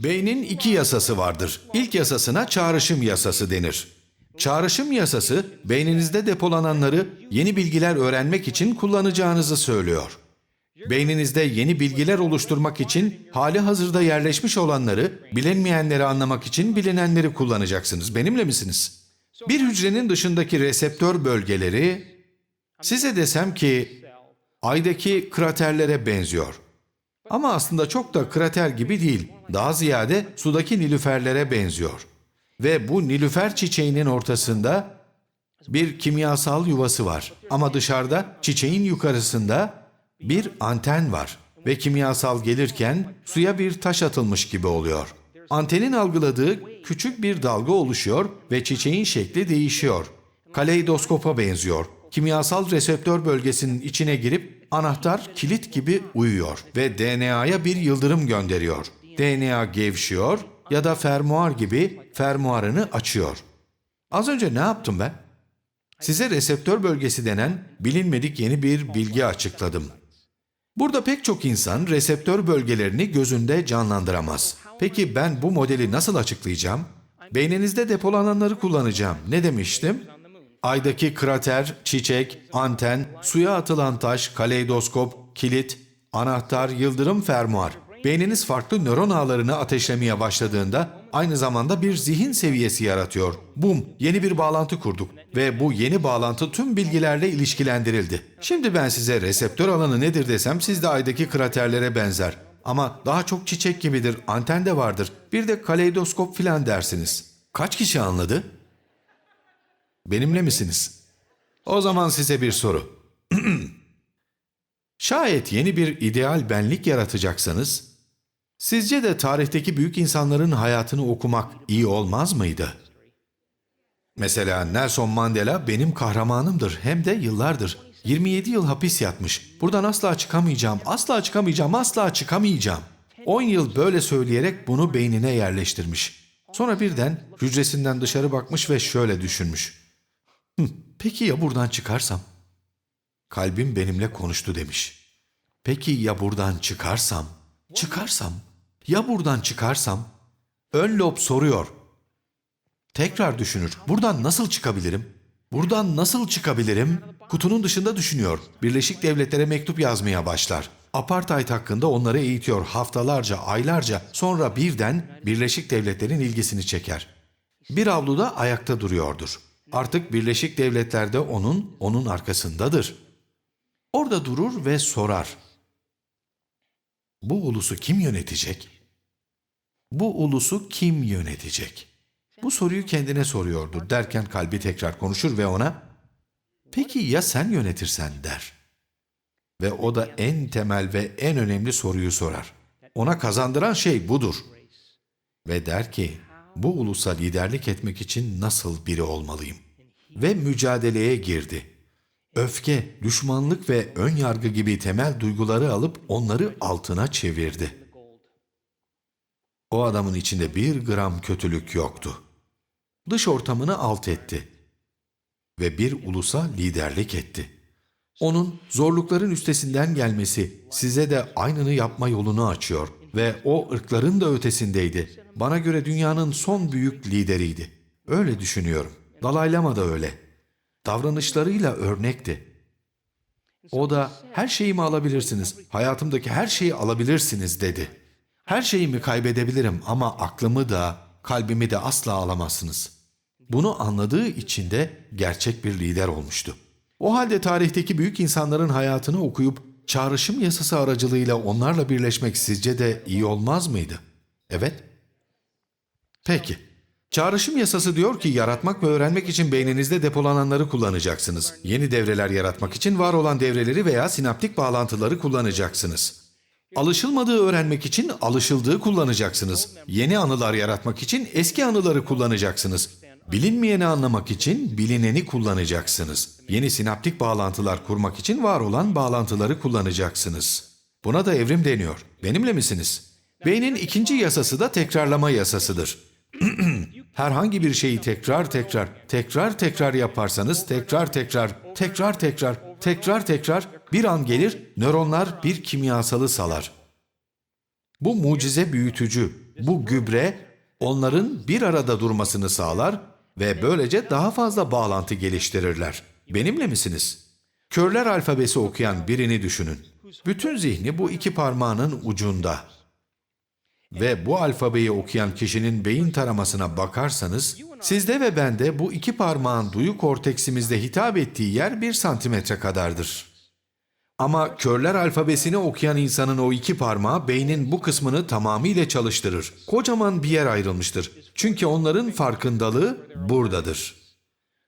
Beynin iki yasası vardır. İlk yasasına çağrışım yasası denir. Çağrışım yasası, beyninizde depolananları yeni bilgiler öğrenmek için kullanacağınızı söylüyor. Beyninizde yeni bilgiler oluşturmak için hali hazırda yerleşmiş olanları, bilinmeyenleri anlamak için bilinenleri kullanacaksınız. Benimle misiniz? Bir hücrenin dışındaki reseptör bölgeleri, size desem ki Ay'daki kraterlere benziyor. Ama aslında çok da krater gibi değil, daha ziyade sudaki nilüferlere benziyor. Ve bu nilüfer çiçeğinin ortasında bir kimyasal yuvası var. Ama dışarıda çiçeğin yukarısında bir anten var. Ve kimyasal gelirken suya bir taş atılmış gibi oluyor. Antenin algıladığı küçük bir dalga oluşuyor ve çiçeğin şekli değişiyor. Kaleidoskopa benziyor. Kimyasal reseptör bölgesinin içine girip anahtar kilit gibi uyuyor ve DNA'ya bir yıldırım gönderiyor. DNA gevşiyor ya da fermuar gibi fermuarını açıyor. Az önce ne yaptım ben? Size reseptör bölgesi denen bilinmedik yeni bir bilgi açıkladım. Burada pek çok insan reseptör bölgelerini gözünde canlandıramaz. Peki ben bu modeli nasıl açıklayacağım? Beyninizde depolananları kullanacağım. Ne demiştim? Aydaki krater, çiçek, anten, suya atılan taş, kaleidoskop, kilit, anahtar, yıldırım, fermuar. Beyniniz farklı nöron ağlarını ateşlemeye başladığında aynı zamanda bir zihin seviyesi yaratıyor. Bum, yeni bir bağlantı kurduk ve bu yeni bağlantı tüm bilgilerle ilişkilendirildi. Şimdi ben size reseptör alanı nedir desem siz de aydaki kraterlere benzer. Ama daha çok çiçek gibidir, anten de vardır. Bir de kaleidoskop filan dersiniz. Kaç kişi anladı? Benimle misiniz? O zaman size bir soru. Şayet yeni bir ideal benlik yaratacaksanız, sizce de tarihteki büyük insanların hayatını okumak iyi olmaz mıydı? Mesela Nelson Mandela benim kahramanımdır, hem de yıllardır. 27 yıl hapis yatmış. Buradan asla çıkamayacağım, asla çıkamayacağım, asla çıkamayacağım. 10 yıl böyle söyleyerek bunu beynine yerleştirmiş. Sonra birden hücresinden dışarı bakmış ve şöyle düşünmüş. Peki ya buradan çıkarsam? Kalbim benimle konuştu demiş. Peki ya buradan çıkarsam? Çıkarsam? Ya buradan çıkarsam? Ön lob soruyor. Tekrar düşünür. Buradan nasıl çıkabilirim? Buradan nasıl çıkabilirim? Kutunun dışında düşünüyor. Birleşik Devletlere mektup yazmaya başlar. Apartheid hakkında onları eğitiyor haftalarca, aylarca. Sonra birden Birleşik Devletler'in ilgisini çeker. Bir avluda ayakta duruyordur. Artık Birleşik Devletler'de onun arkasındadır. Orada durur ve sorar. Bu ulusu kim yönetecek? Bu ulusu kim yönetecek? Bu soruyu kendine soruyordur derken kalbi tekrar konuşur ve ona peki ya sen yönetirsen der. Ve o da en temel ve en önemli soruyu sorar. Ona kazandıran şey budur. Ve der ki bu ulusa liderlik etmek için nasıl biri olmalıyım? Ve mücadeleye girdi. Öfke, düşmanlık ve ön yargı gibi temel duyguları alıp onları altına çevirdi. O adamın içinde bir gram kötülük yoktu. Dış ortamını alt etti ve bir ulusa liderlik etti. Onun zorlukların üstesinden gelmesi size de aynını yapma yolunu açıyor ve o ırkların da ötesindeydi. Bana göre dünyanın son büyük lideriydi. Öyle düşünüyorum. Dalai Lama da öyle. Davranışlarıyla örnekti. O da her şeyimi alabilirsiniz, hayatımdaki her şeyi alabilirsiniz dedi. Her şeyimi kaybedebilirim ama aklımı da, kalbimi de asla alamazsınız. Bunu anladığı için de gerçek bir lider olmuştu. O halde tarihteki büyük insanların hayatını okuyup çağrışım yasası aracılığıyla onlarla birleşmek sizce de iyi olmaz mıydı? Evet. Peki. Çağrışım yasası diyor ki yaratmak ve öğrenmek için beyninizde depolananları kullanacaksınız. Yeni devreler yaratmak için var olan devreleri veya sinaptik bağlantıları kullanacaksınız. Alışılmadığı öğrenmek için alışıldığı kullanacaksınız. Yeni anılar yaratmak için eski anıları kullanacaksınız. Bilinmeyeni anlamak için bilineni kullanacaksınız. Yeni sinaptik bağlantılar kurmak için var olan bağlantıları kullanacaksınız. Buna da evrim deniyor. Benimle misiniz? Beynin ikinci yasası da tekrarlama yasasıdır. Herhangi bir şeyi tekrar yaparsanız tekrar bir an gelir nöronlar bir kimyasalı salar. Bu mucize büyütücü Bu gübre onların bir arada durmasını sağlar ve böylece daha fazla bağlantı geliştirirler. Benimle misiniz? Körler alfabesi okuyan birini düşünün. Bütün zihni bu iki parmağının ucunda. Ve bu alfabeyi okuyan kişinin beyin taramasına bakarsanız, sizde ve bende bu iki parmağın duyu korteksimizde hitap ettiği yer 1 santimetre kadardır. Ama körler alfabesini okuyan insanın o iki parmağı beynin bu kısmını tamamıyla çalıştırır. Kocaman bir yer ayrılmıştır. Çünkü onların farkındalığı buradadır.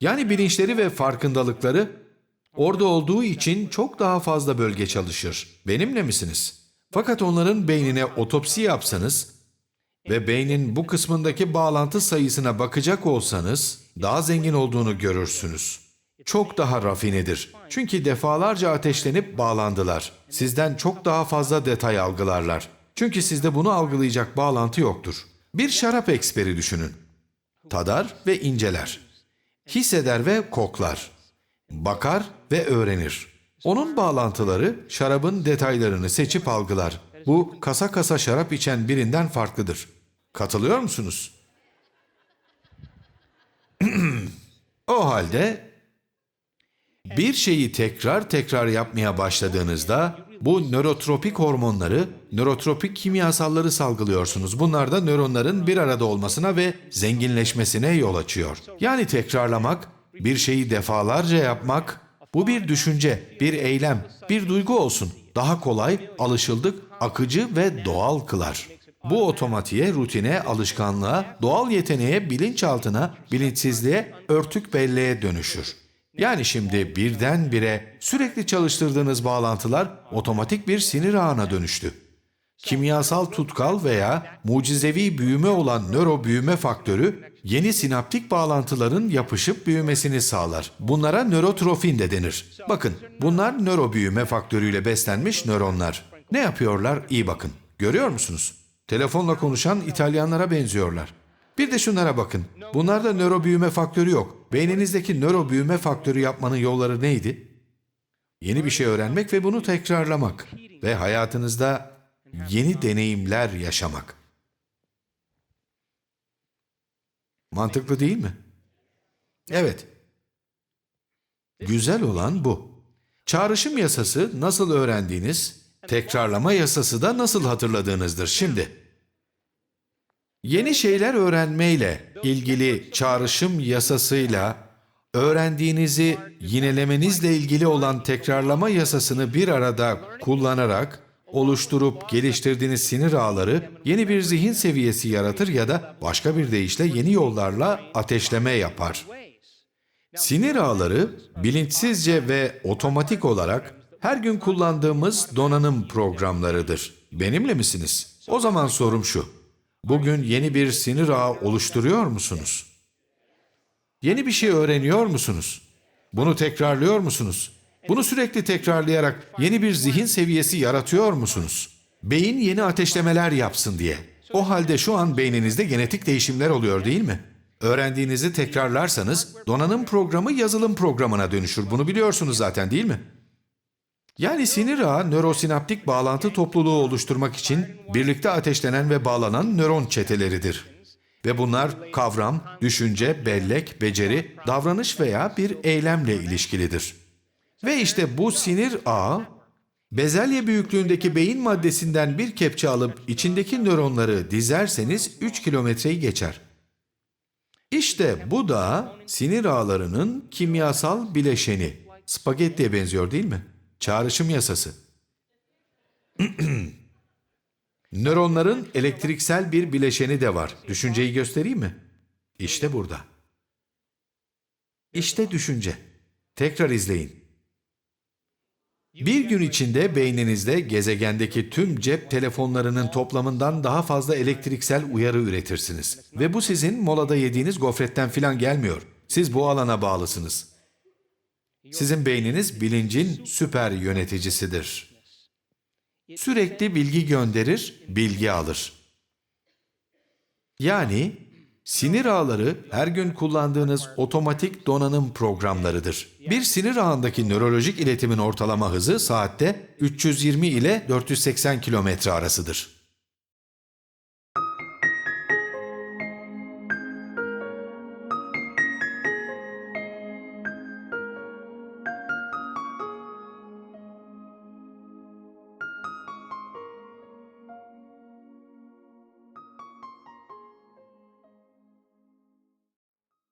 Yani bilinçleri ve farkındalıkları orada olduğu için çok daha fazla bölge çalışır. Benimle misiniz? Fakat onların beynine otopsi yapsanız ve beynin bu kısmındaki bağlantı sayısına bakacak olsanız daha zengin olduğunu görürsünüz. Çok daha rafinedir. Çünkü defalarca ateşlenip bağlandılar. Sizden çok daha fazla detay algılarlar. Çünkü sizde bunu algılayacak bağlantı yoktur. Bir şarap eksperi düşünün. Tadar ve inceler. Hisseder ve koklar. Bakar ve öğrenir. Onun bağlantıları şarabın detaylarını seçip algılar. Bu kasa kasa şarap içen birinden farklıdır. Katılıyor musunuz? O halde bir şeyi tekrar tekrar yapmaya başladığınızda bu nörotropik hormonları, nörotropik kimyasalları salgılıyorsunuz. Bunlar da nöronların bir arada olmasına ve zenginleşmesine yol açıyor. Yani tekrarlamak, bir şeyi defalarca yapmak, bu bir düşünce, bir eylem, bir duygu olsun. Daha kolay, alışıldık, akıcı ve doğal kılar. Bu otomatiğe, rutine, alışkanlığa, doğal yeteneğe, bilinçaltına, bilinçsizliğe, örtük belleğe dönüşür. Yani şimdi birdenbire sürekli çalıştırdığınız bağlantılar otomatik bir sinir ağına dönüştü. Kimyasal tutkal veya mucizevi büyüme olan nöro büyüme faktörü yeni sinaptik bağlantıların yapışıp büyümesini sağlar. Bunlara nörotrofin de denir. Bakın, bunlar nöro büyüme faktörüyle beslenmiş nöronlar. Ne yapıyorlar? İyi bakın. Görüyor musunuz? Telefonla konuşan İtalyanlara benziyorlar. Bir de şunlara bakın. Bunlarda nöro büyüme faktörü yok. Beyninizdeki nöro büyüme faktörü yapmanın yolları neydi? Yeni bir şey öğrenmek ve bunu tekrarlamak. Ve hayatınızda yeni deneyimler yaşamak. Mantıklı değil mi? Evet. Güzel olan bu. Çağrışım yasası nasıl öğrendiğiniz, tekrarlama yasası da nasıl hatırladığınızdır. Şimdi, yeni şeyler öğrenmeyle ilgili çağrışım yasasıyla öğrendiğinizi yinelemenizle ilgili olan tekrarlama yasasını bir arada kullanarak oluşturup geliştirdiğiniz sinir ağları yeni bir zihin seviyesi yaratır ya da başka bir deyişle yeni yollarla ateşleme yapar. Sinir ağları bilinçsizce ve otomatik olarak her gün kullandığımız donanım programlarıdır. Benimle misiniz? O zaman sorum şu. Bugün yeni bir sinir ağı oluşturuyor musunuz? Yeni bir şey öğreniyor musunuz? Bunu tekrarlıyor musunuz? Bunu sürekli tekrarlayarak yeni bir zihin seviyesi yaratıyor musunuz? Beyin yeni ateşlemeler yapsın diye. O halde şu an beyninizde genetik değişimler oluyor değil mi? Öğrendiğinizi tekrarlarsanız donanım programı yazılım programına dönüşür. Bunu biliyorsunuz zaten değil mi? Yani sinir ağı nörosinaptik bağlantı topluluğu oluşturmak için birlikte ateşlenen ve bağlanan nöron çeteleridir. Ve bunlar kavram, düşünce, bellek, beceri, davranış veya bir eylemle ilişkilidir. Ve işte bu sinir ağı, bezelye büyüklüğündeki beyin maddesinden bir kepçe alıp içindeki nöronları dizerseniz 3 kilometreyi geçer. İşte bu da sinir ağlarının kimyasal bileşeni. Spagettiye benziyor değil mi? Çağrışım yasası. Nöronların elektriksel bir bileşeni de var. Düşünceyi göstereyim mi? İşte burada. İşte düşünce. Tekrar izleyin. Bir gün içinde beyninizde gezegendeki tüm cep telefonlarının toplamından daha fazla elektriksel uyarı üretirsiniz. Ve bu sizin molada yediğiniz gofretten filan gelmiyor. Siz bu alana bağlısınız. Sizin beyniniz bilincin süper yöneticisidir. Sürekli bilgi gönderir, bilgi alır. Yani sinir ağları her gün kullandığınız otomatik donanım programlarıdır. Bir sinir ağındaki nörolojik iletimin ortalama hızı saatte 320 ile 480 kilometre arasıdır.